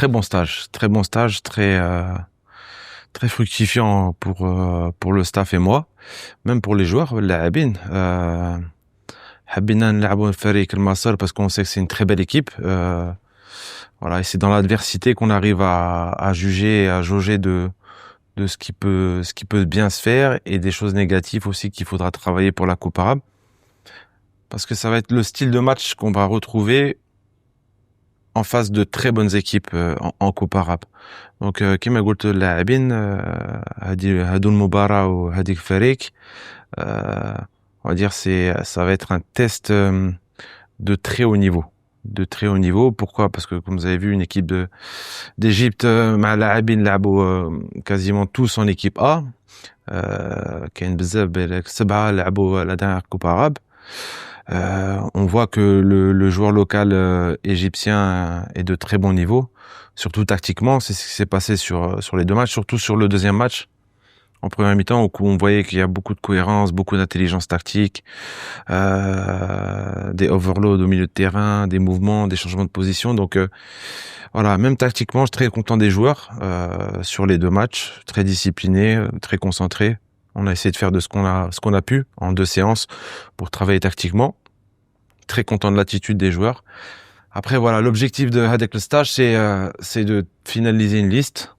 très bon stage, très fructifiant pour le staff et moi, même pour les joueurs, اللاعبين. حبينا نلعبوا فريق المصر parce qu'on sait que c'est une très belle équipe. Voilà, et c'est dans l'adversité qu'on arrive à juger, à jauger de ce qui peut bien se faire et des choses négatives aussi qu'il faudra travailler pour la Coupe arabe. Parce que ça va être le style de match qu'on va retrouver en face de très bonnes équipes en Coupe arabe. Donc, كما قلت اللاعبين هادو المباراة وهاديك الفريق, on va dire ça va être un test de très haut niveau. De très haut niveau. Pourquoi? Parce que, comme vous avez vu, une équipe d'Égypte, مع لاعبين لعبوا quasiment tous en équipe A. كاين بزاف بالك 7 لعبوا la dernière Coupe arabe. On voit que le joueur local égyptien est de très bon niveau, surtout tactiquement. C'est ce qui s'est passé sur les deux matchs, surtout sur le deuxième match. En première mi-temps, où on voyait qu'il y a beaucoup de cohérence, beaucoup d'intelligence tactique, des overloads au milieu de terrain, des mouvements, des changements de position. Donc voilà, même tactiquement, je suis très content des joueurs sur les deux matchs, très disciplinés, très concentrés. On a essayé de faire de ce qu'on a pu en 2 séances pour travailler tactiquement. Très content de l'attitude des joueurs. Après, voilà, l'objectif de Hadek le stage, c'est de finaliser une liste.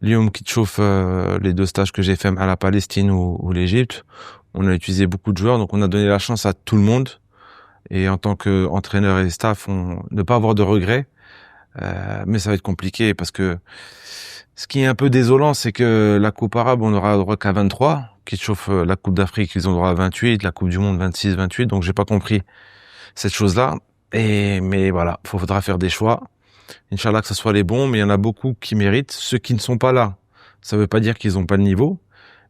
Lyon qui chauffe les 2 stages que j'ai fait à la Palestine ou l'Égypte. On a utilisé beaucoup de joueurs, donc on a donné la chance à tout le monde. Et en tant qu'entraîneur et staff, ne pas avoir de regrets. Mais ça va être compliqué parce que ce qui est un peu désolant, c'est que la Coupe arabe, on aura droit qu'à 23. Qui chauffe la Coupe d'Afrique, ils ont droit à 28, la Coupe du Monde 26, 28. Donc j'ai pas compris cette chose-là. Mais voilà, faudra faire des choix. Inch'Allah que ce soit les bons, mais il y en a beaucoup qui méritent. Ceux qui ne sont pas là, ça veut pas dire qu'ils ont pas le niveau,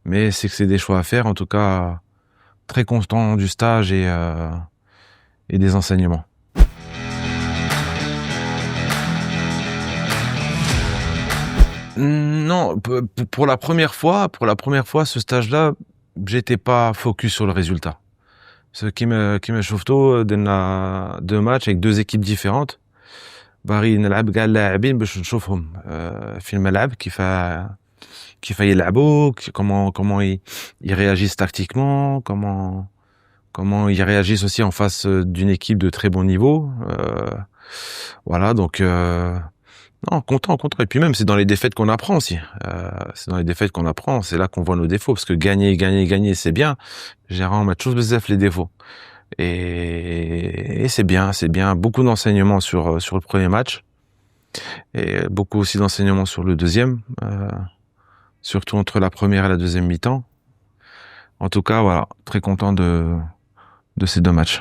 mais c'est que c'est des choix à faire. En tout cas, très content du stage et des enseignements. Non, pour la première fois, ce stage-là, j'étais pas focus sur le résultat. Ce qui me chauffe tôt, on a 2 matchs avec 2 équipes différentes. باغي نلعب كاع اللاعبين باش نشوفهم في الملعب كيف يلعبوا, comment ils réagissent tactiquement, comment ils réagissent aussi en face d'une équipe de très bon niveau. Voilà, donc non, content. Et puis même, c'est dans les défaites qu'on apprend aussi. C'est dans les défaites qu'on apprend, c'est là qu'on voit nos défauts, parce que gagner, c'est bien. Généralement, on met toujours bzaf les défauts. Et c'est bien. Beaucoup d'enseignements sur le premier match. Et beaucoup aussi d'enseignements sur le deuxième. Surtout entre la première et la deuxième mi-temps. En tout cas, voilà, très content de ces 2 matchs.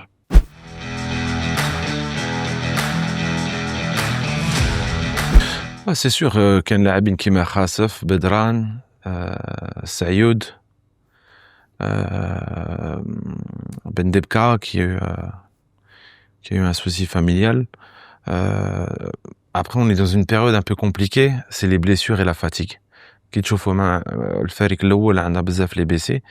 C'est sûr, كان لاعبين كيما خاسف, بدران, سعيود, Ben Debka qui a eu un souci familial. Après, on est dans une période un peu compliquée, c'est les blessures et la fatigue. كي تشوفوا مع الفريق الاول عندنا بزاف les blessés.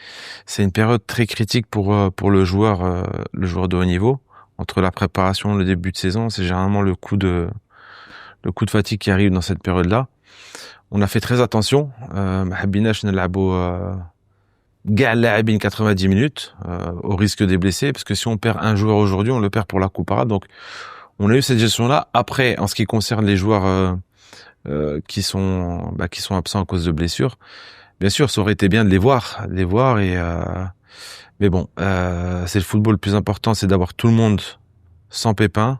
C'est une période très critique pour le joueur de haut niveau. Entre la préparation et le début de saison, c'est généralement le coup de fatigue qui arrive dans cette période-là. On a fait très attention. ما حبيناش نلعبوا كاع اللاعبين 90 minutes au risque des blessés, parce que si on perd un joueur aujourd'hui, on le perd pour la Coupe arabe. Donc on a eu cette gestion-là. Après, en ce qui concerne les joueurs qui sont absents à cause de blessures, bien sûr, ça aurait été bien de les voir et mais bon, c'est le football. Le plus important, c'est d'avoir tout le monde sans pépin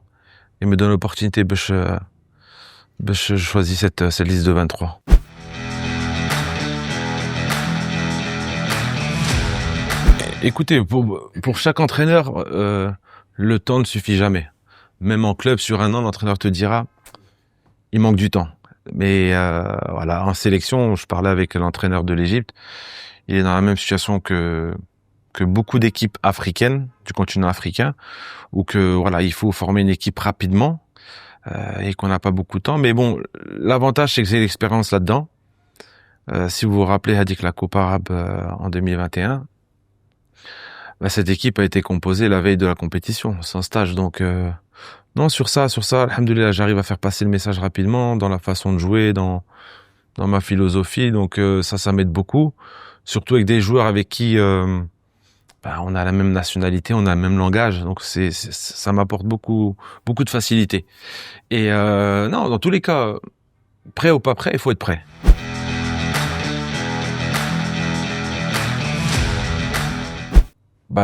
et me donne l'opportunité de choisir cette liste de 23. Écoutez, pour chaque entraîneur, le temps ne suffit jamais. Même en club, sur un an, l'entraîneur te dira, il manque du temps. Mais voilà, en sélection, je parlais avec l'entraîneur de l'Égypte, il est dans la même situation que beaucoup d'équipes africaines, du continent africain, où que voilà, il faut former une équipe rapidement et qu'on n'a pas beaucoup de temps. Mais bon, l'avantage, c'est que j'ai l'expérience là-dedans. Si vous vous rappelez, Hadik, la Coupe arabe en 2021, cette équipe a été composée la veille de la compétition, sans stage. Donc Non, sur ça, alhamdoulilah, j'arrive à faire passer le message rapidement dans la façon de jouer, dans ma philosophie. Donc ça m'aide beaucoup. Surtout avec des joueurs avec qui on a la même nationalité, on a le même langage. Donc ça m'apporte beaucoup de facilité. Et non, dans tous les cas, prêt ou pas prêt, il faut être prêt.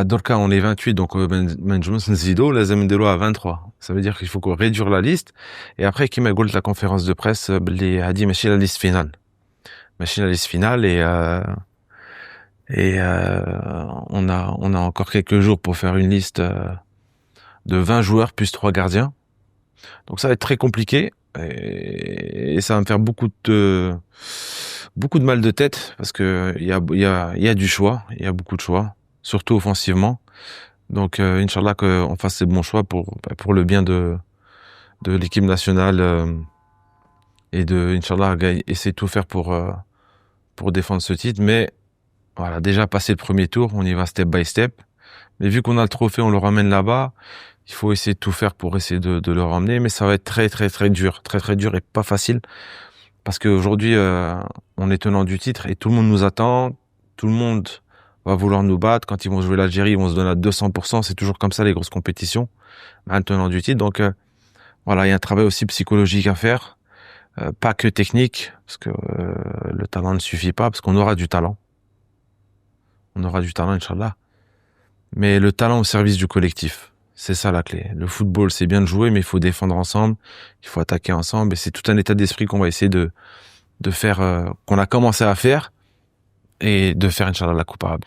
Dorka, on est 28, donc Benjamin Zido, لازم نديروها à 23. Ça veut dire qu'il faut qu'on réduire la liste. Et après, كيما قلت la conférence de presse, بلي هذه ماشي la liste finale. ماشي la liste finale et on a encore quelques jours pour faire une liste de 20 joueurs plus 3 gardiens. Donc ça va être très compliqué et ça va me faire beaucoup de mal de tête parce que il y a du choix, il y a beaucoup de choix, surtout offensivement. Donc Inch'Allah qu'on fasse les bons choix pour le bien de l'équipe nationale et de Inch'Allah essayer de tout faire pour défendre ce titre. Mais voilà, déjà passé le premier tour, on y va step by step. Mais vu qu'on a le trophée, on le ramène là-bas. Il faut essayer de tout faire pour essayer de le ramener, mais ça va être très dur et pas facile. Parce qu'aujourd'hui, on est tenant du titre et tout le monde nous attend. Tout le monde va vouloir nous battre. Quand ils vont jouer l'Algérie, ils vont se donner à 200%. C'est toujours comme ça, les grosses compétitions. Un tenant du titre. Donc, voilà, il y a un travail aussi psychologique à faire. Pas que technique, parce que le talent ne suffit pas, parce qu'on aura du talent. On aura du talent, Inch'Allah. Mais le talent au service du collectif. C'est ça la clé. Le football, c'est bien de jouer, mais il faut défendre ensemble, il faut attaquer ensemble. Et c'est tout un état d'esprit qu'on va essayer de faire, qu'on a commencé à faire, et de faire, Inch'Allah, la Coupe arabe.